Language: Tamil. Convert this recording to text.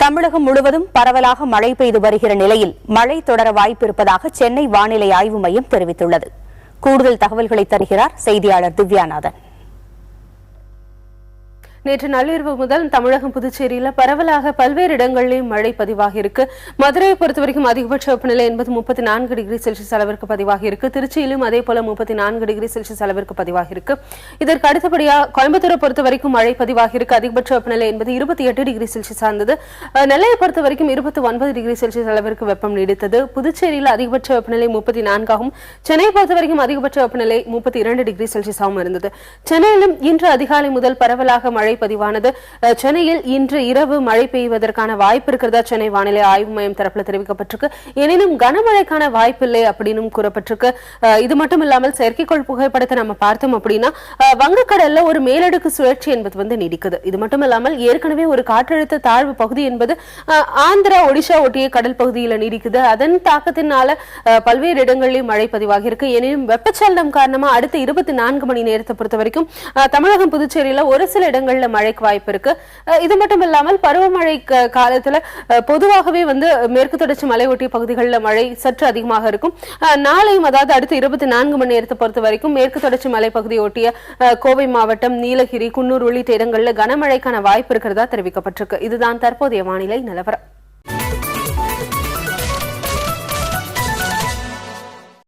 தமிழகம் முழுவதும் பரவலாக மழை பெய்து வருகிற நிலையில் மழை தொடர வாய்ப்பிருப்பதாக சென்னை வானிலை ஆய்வு மையம் தெரிவித்துள்ளது. கூடுதல் தகவல்களை தருகிறார் செய்தியாளர் திவ்யாநாதன். நேற்று நள்ளிரவு முதல் தமிழகம் புதுச்சேரியில் பரவலாக பல்வேறு இடங்களிலும் மழை பதிவாகி இருக்கு. மதுரையை பொறுத்தவரைக்கும் அதிகபட்ச வெப்பநிலை என்பது 34 டிகிரி செல்சியஸ் அளவிற்கு பதிவாகி இருக்கு. திருச்சியிலும் அதே போல 34 டிகிரி செல்சியஸ் அளவிற்கு பதிவாகி இருக்கு. இதற்கு அடுத்தபடியாக கோயம்புத்தூரை பொறுத்தவரைக்கும் மழை பதிவாகி இருக்கு. அதிகபட்ச வெப்பநிலை என்பது 28 டிகிரி செல்சியஸ் இருந்தது. நெல்லையை பொறுத்தவரைக்கும் 29 டிகிரி செல்சியஸ் அளவிற்கு வெப்பம் நீடித்தது. புதுச்சேரியில் அதிகபட்ச வெப்பநிலை 34 ஆகும். சென்னையை பொறுத்தவரைக்கும் அதிகபட்ச வெப்பநிலை 32 டிகிரி செல்சியஸ் ஆகும் இருந்தது. சென்னையிலும் இன்று அதிகாலை முதல் பரவலாக மழை பதிவானது. சென்னையில் இன்று இரவு மழை பெய்வதற்கான வாய்ப்பு இருக்கிறதா சென்னை வானிலை ஆய்வு மையம் தரப்புல தெரிவிக்கப்பட்டிருக்கு. எனினும் கனமழைக்கான வாய்ப்பில்லை அப்படின்னு கூறப்பட்டிருக்கு. இது மட்டும் இல்லாமல் செயற்கைக்கோள் புகைப்படத்தை நம்ம பார்த்தோம் அப்படின்னா வங்கக்கடல்ல ஒரு மேலடுக்கு சுழற்சி என்பது நீடிக்குது. இது மட்டும் இல்லாமல் ஏற்கனவே ஒரு காற்றழுத்த தாழ்வு பகுதி என்பது ஆந்திரா ஒடிஷா ஒட்டிய கடல் பகுதியில் நீடிக்குது. அதன் தாக்கத்தினால பல்வேறு இடங்களிலும் மழை பதிவாகி இருக்கு. எனினும் வெப்பச்சலனம் காரணமா அடுத்த 24 மணி நேரத்தை பொறுத்த வரைக்கும் தமிழகம் புதுச்சேரியில ஒரு சில இடங்கள்ல மழைக்கு வாய்ப்பு இருக்கு. இது மட்டும் இல்லாமல் பருவமழை காலத்துல பொதுவாகவே மேற்கு தொடர்ச்சி மலை ஒட்டிய பகுதிகளில் மழை சற்று அதிகமாக இருக்கும். நாளையும் அதாவது அடுத்த 24 மணி நேரத்தை பொறுத்த வரைக்கும் மேற்கு தொடர்ச்சி மலை பகுதியை ஒட்டிய கோவை மாவட்டம், நீலகிரி, குன்னூர் உள்ளிட்ட இடங்களில் கனமழைக்கான வாய்ப்பு இருக்கிறதா தெரிவிக்கப்பட்டிருக்கு. இதுதான் தற்போதைய வானிலை நிலவரம்.